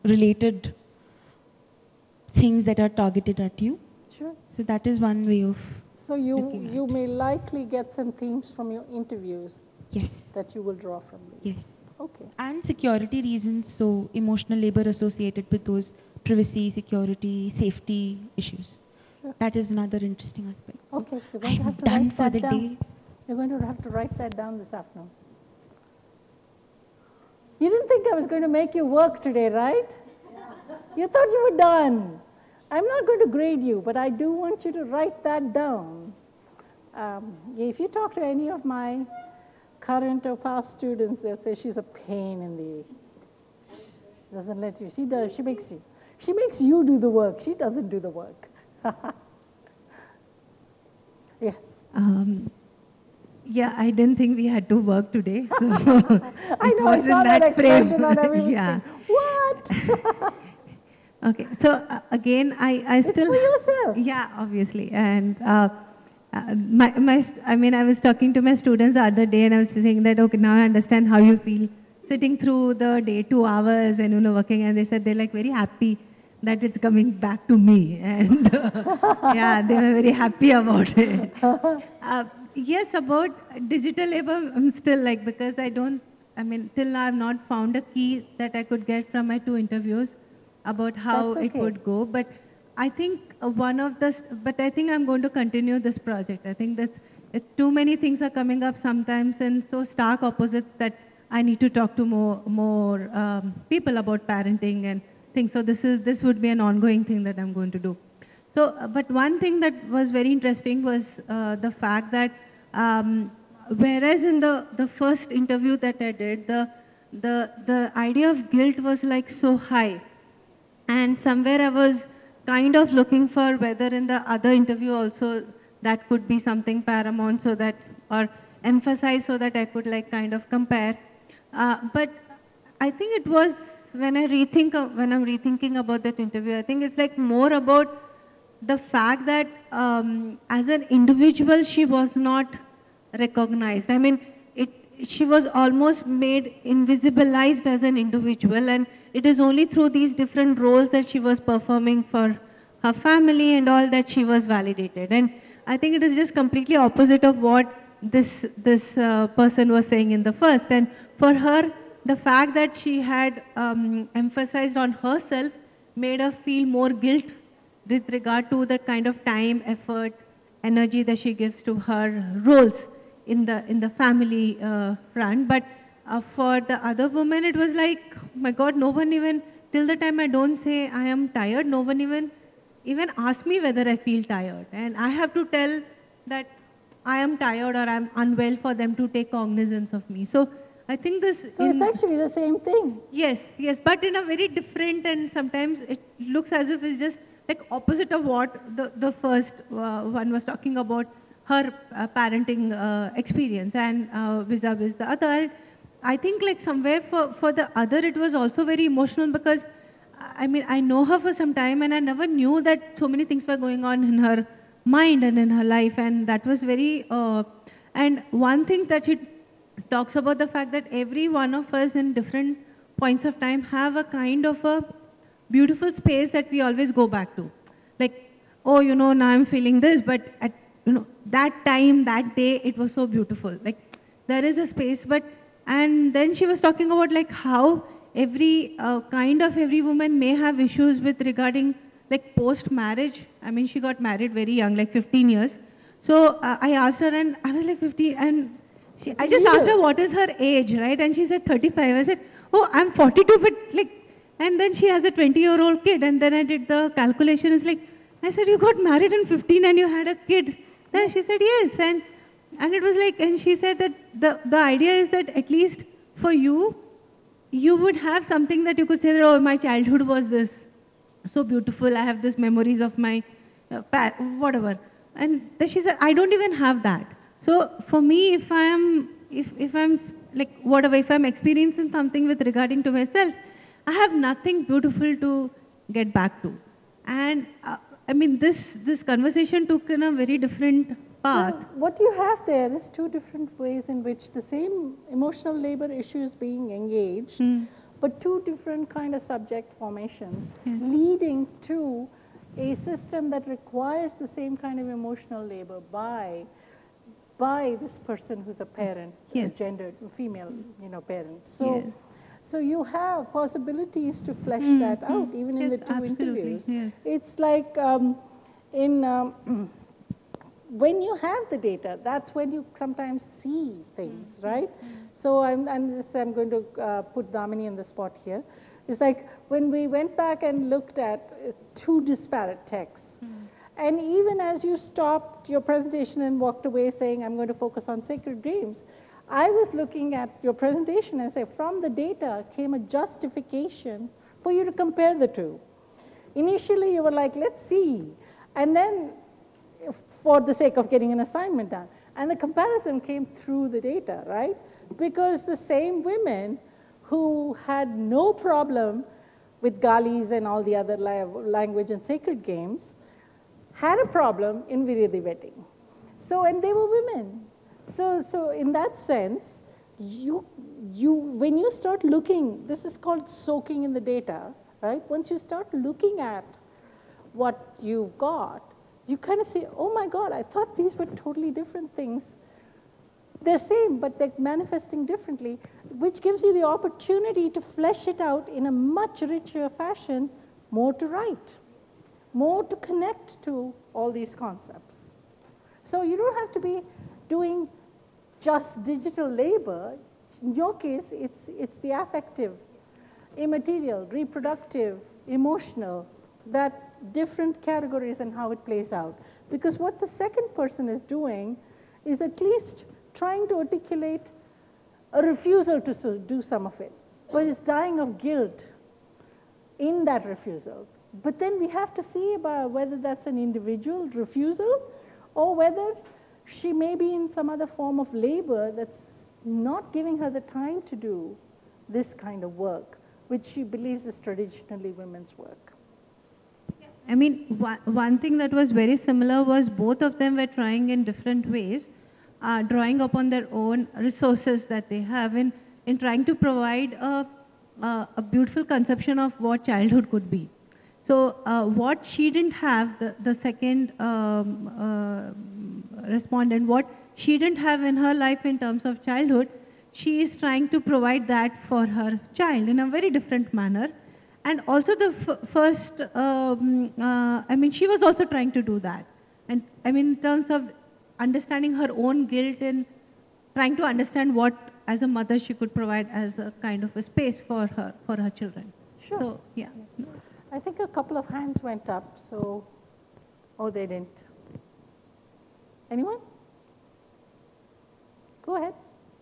related things that are targeted at you. Sure. So that is one way of. So you may likely get some themes from your interviews. Yes. That you will draw from these. Yes. Okay. And security reasons, so emotional labor associated with those privacy, security, safety issues. Sure. That is another interesting aspect. So okay, you're going to have to done write for that the down. day. You're going to have to write that down this afternoon. You didn't think I was going to make you work today, right? You thought you were done. I'm not going to grade you, but I do want you to write that down. If you talk to any of my current or past students, they'll say she's a pain in the... She doesn't let you. She does. She makes you. She makes you do the work. She doesn't do the work. Yes. Yeah, I didn't think we had to work today. So I know, I saw that expression on every yeah. What? Okay, so again, I still... It's for yourself. Yeah, obviously. And I was talking to my students the other day and I was saying that, okay, now I understand how you feel sitting through the day, 2 hours and working, and they said they're like very happy that it's coming back to me. And yeah, they were very happy about it. Yes, about digital labor, I'm still like, because till now I've not found a key that I could get from my 2 interviews about how it would go. But I think but I think I'm going to continue this project. I think that too many things are coming up sometimes and so stark opposites that I need to talk to more people about parenting and things. So this would be an ongoing thing that I'm going to do. So, but one thing that was very interesting was the fact that whereas in the first interview that I did, the idea of guilt was like so high, and somewhere I was kind of looking for whether in the other interview also that could be something paramount, so that, or emphasize, so that I could like kind of compare. But I think it was when I'm rethinking about that interview, I think it's like more about the fact that as an individual she was not recognized. I mean, she was almost made invisibilized as an individual, and it is only through these different roles that she was performing for her family and all that she was validated. And I think it is just completely opposite of what this person was saying in the first. And for her, the fact that she had emphasized on herself made her feel more guilt with regard to the kind of time, effort, energy that she gives to her roles in the family front. But for the other woman, it was like, oh my God, no one even, till the time I don't say I am tired, no one even asked me whether I feel tired. And I have to tell that I am tired or I'm unwell for them to take cognizance of me. So I think this... So it's actually the same thing. Yes, yes, but in a very different, and sometimes it looks as if it's just like opposite of what the first one was talking about, her parenting experience, and vis-a-vis the other. I think like somewhere for the other it was also very emotional, because I mean, I know her for some time and I never knew that so many things were going on in her mind and in her life, and that was very, and one thing that she talks about, the fact that every one of us in different points of time have a kind of a beautiful space that we always go back to. Like, oh, you know, now I'm feeling this, but at, you know, that time, that day, it was so beautiful. Like, there is a space, but, and then she was talking about like how every every woman may have issues with regarding like post-marriage. I mean, she got married very young, like 15 years. So I asked her, and I was like 50, and I just asked her what is her age, right? And she said 35. I said, oh, I'm 42, but like, and then she has a 20-year-old kid. And then I did the calculation. It's like, I said, you got married in 15 and you had a kid. And she said, yes. And it was like, and she said that the idea is that at least for you, you would have something that you could say that, oh, my childhood was this so beautiful. I have these memories of my whatever. And then she said, I don't even have that. So for me, if I'm like whatever, if I'm experiencing something with regarding to myself, I have nothing beautiful to get back to. And I mean, this conversation took in a very different path. Well, what you have there is two different ways in which the same emotional labor issue is being engaged, but two different kind of subject formations, leading to a system that requires the same kind of emotional labor by this person who's a parent, a gendered female, parent. So, so you have possibilities to flesh that out, even in the two interviews. It's like when you have the data, that's when you sometimes see things, right? So I'm going to put Damini on the spot here. It's like when we went back and looked at two disparate texts, and even as you stopped your presentation and walked away saying, I'm going to focus on sacred games, I was looking at your presentation and say, from the data came a justification for you to compare the two. Initially, you were like, let's see. And then, for the sake of getting an assignment done. And the comparison came through the data, right? Because the same women who had no problem with galis and all the other language and sacred games had a problem in Viridhi wedding. So, and they were women. So in that sense, when you start looking, this is called soaking in the data, right? Once you start looking at what you've got, you kind of say, oh my God, I thought these were totally different things. They're same, but they're manifesting differently, which gives you the opportunity to flesh it out in a much richer fashion, more to write, more to connect to all these concepts. So you don't have to be doing just digital labor. In your case, it's the affective, immaterial, reproductive, emotional, that different categories and how it plays out. Because what the second person is doing is at least trying to articulate a refusal to do some of it, but is dying of guilt in that refusal. But then we have to see about whether that's an individual refusal or whether she may be in some other form of labor that's not giving her the time to do this kind of work, which she believes is traditionally women's work. I mean, one thing that was very similar was both of them were trying in different ways, drawing upon their own resources that they have in trying to provide a beautiful conception of what childhood could be. So what she didn't have, the second respondent, what she didn't have in her life in terms of childhood, she is trying to provide that for her child in a very different manner. And also the first, I mean, she was also trying to do that. And I mean, in terms of understanding her own guilt and trying to understand what, as a mother, she could provide as a kind of a space for her children. Sure. So, yeah. I think a couple of hands went up, so, oh, they didn't. Anyone? Go ahead.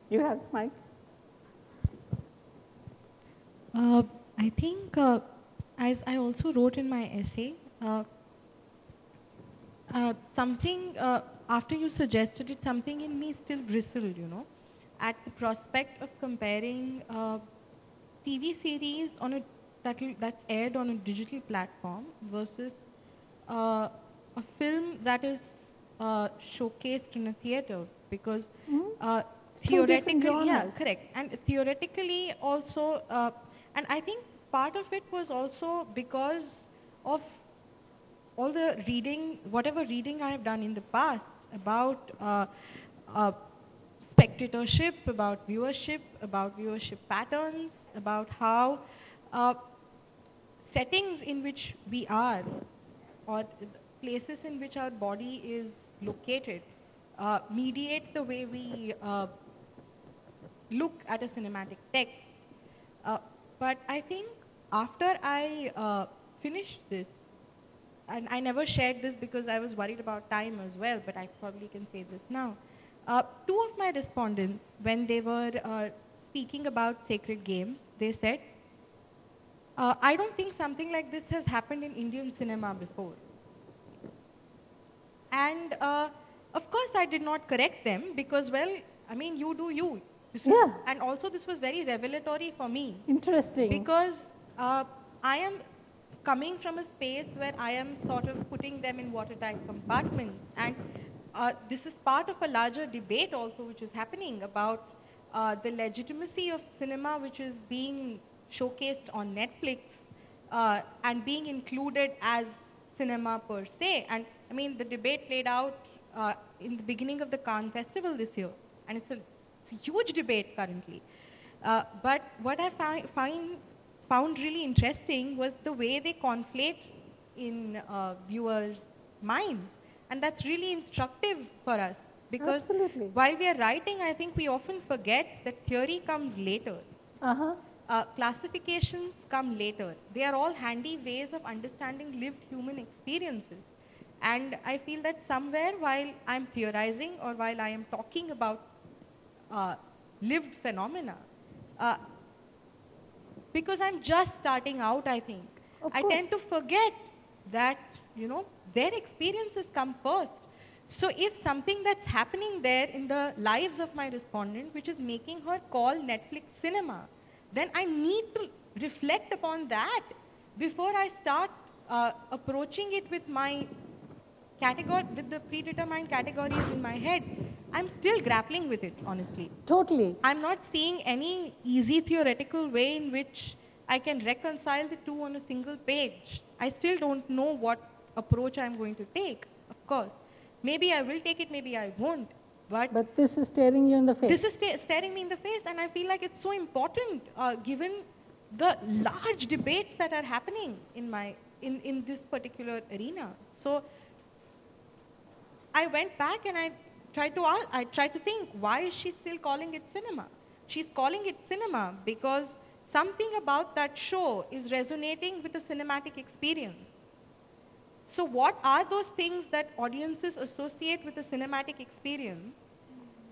You have the mic. I think, as I also wrote in my essay, something, after you suggested it, something in me still bristled, you know, at the prospect of comparing TV series on a, that's aired on a digital platform versus a film that is showcased in a theater, because theoretically, yeah, correct, and theoretically also, and I think part of it was also because of all the reading, whatever reading I have done in the past about spectatorship, about viewership patterns, about how settings in which we are, or places in which our body is located, mediate the way we look at a cinematic text. But I think after I finished this, and I never shared this because I was worried about time as well, but I probably can say this now. Two of my respondents, when they were speaking about sacred games, they said, I don't think something like this has happened in Indian cinema before. And of course I did not correct them because, well, I mean, you do you. Yeah. And also this was very revelatory for me. Interesting. Because I am coming from a space where I am sort of putting them in watertight compartments. And this is part of a larger debate also which is happening about the legitimacy of cinema which is being showcased on Netflix and being included as cinema per se. And I mean, the debate played out in the beginning of the Cannes Festival this year. And it's a huge debate currently. But what I found really interesting was the way they conflate in viewers' minds. And that's really instructive for us. Because Absolutely. While we are writing, I think we often forget that theory comes later. Classifications come later. They are all handy ways of understanding lived human experiences. And I feel that somewhere while I'm theorizing or while I am talking about lived phenomena, because I'm just starting out, I think, I tend to forget that, you know, their experiences come first. So if something that's happening there in the lives of my respondent, which is making her call Netflix cinema, then I need to reflect upon that before I start approaching it with my category, with the predetermined categories in my head. I'm still grappling with it, honestly. Totally. I'm not seeing any easy theoretical way in which I can reconcile the two on a single page. I still don't know what approach I'm going to take, of course. Maybe I will take it, maybe I won't. But this is staring you in the face. This is staring me in the face, and I feel like it's so important given the large debates that are happening in this particular arena. So I went back and I tried to think, why is she still calling it cinema? She's calling it cinema because something about that show is resonating with a cinematic experience. So what are those things that audiences associate with a cinematic experience?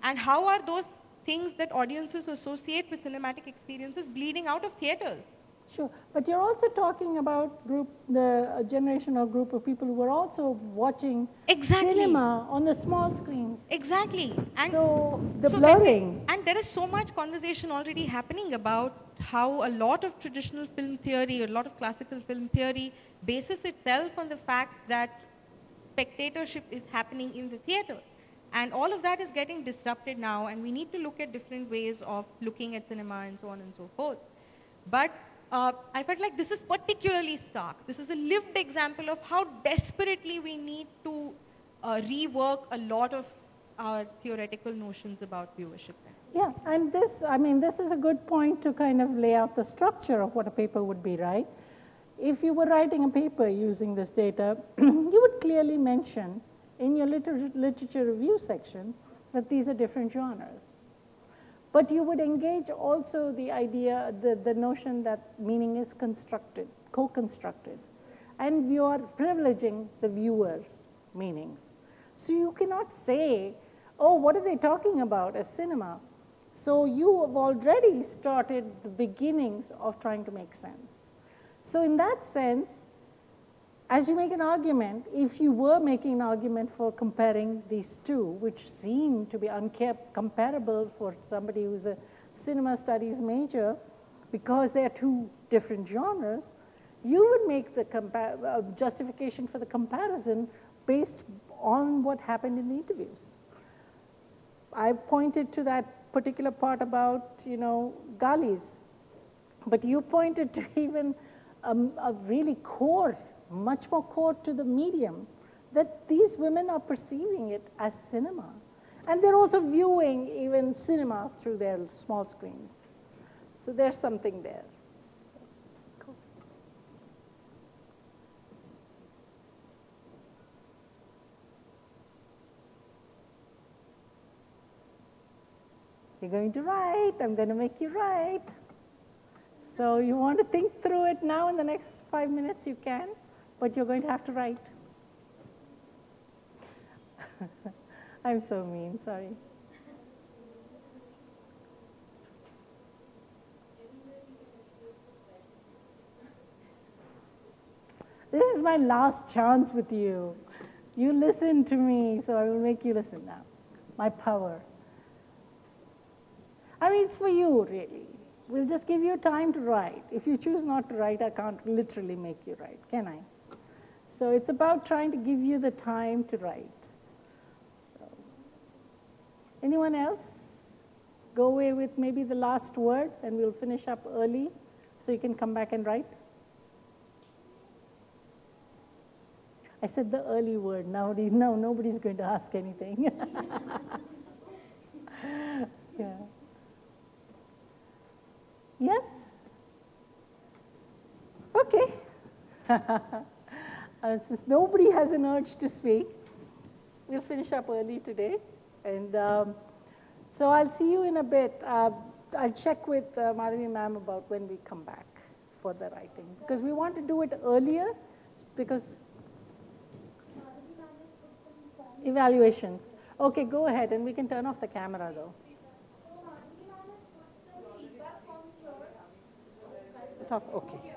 And how are those things that audiences associate with cinematic experiences bleeding out of theaters? Sure, but you're also talking about the generation or group of people who are also watching cinema on the small screens. Exactly. And so the blurring. And there is so much conversation already happening about how a lot of traditional film theory, a lot of classical film theory bases itself on the fact that spectatorship is happening in the theater. And all of that is getting disrupted now, and we need to look at different ways of looking at cinema and so on and so forth. But I felt like this is particularly stark. This is a lived example of how desperately we need to rework a lot of our theoretical notions about viewership. Yeah, and this is a good point to kind of lay out the structure of what a paper would be, right? If you were writing a paper using this data, you would clearly mention in your literature review section that these are different genres. But you would engage also the idea, the notion that meaning is constructed, co-constructed. And you are privileging the viewer's meanings. So you cannot say, oh, what are they talking about as cinema? So you have already started the beginnings of trying to make sense. So in that sense, as you make an argument, if you were making an argument for comparing these two, which seem to be uncomparable for somebody who's a cinema studies major, because they are two different genres, you would make the justification for the comparison based on what happened in the interviews. I pointed to that particular part about, Galis, but you pointed to even a really core, much more core to the medium, that these women are perceiving it as cinema. And they're also viewing even cinema through their small screens. So there's something there. So, cool. You're going to write, I'm going to make you write. So you want to think through it now in the next 5 minutes, you can. But you're going to have to write. I'm so mean, sorry. This is my last chance with you. You listen to me, so I will make you listen now. My power. I mean, it's for you, really. We'll just give you time to write. If you choose not to write, I can't literally make you write, can I? So it's about trying to give you the time to write. So, anyone else? Go away with maybe the last word, and we'll finish up early so you can come back and write. I said the early word. Nowadays, no, nobody's going to ask anything. Yeah. Yes? Okay. Since nobody has an urge to speak, we'll finish up early today. And so I'll see you in a bit. I'll check with Madhavi ma'am about when we come back for the writing. Because we want to do it earlier, because evaluations. Okay, go ahead, and we can turn off the camera though. It's off, okay.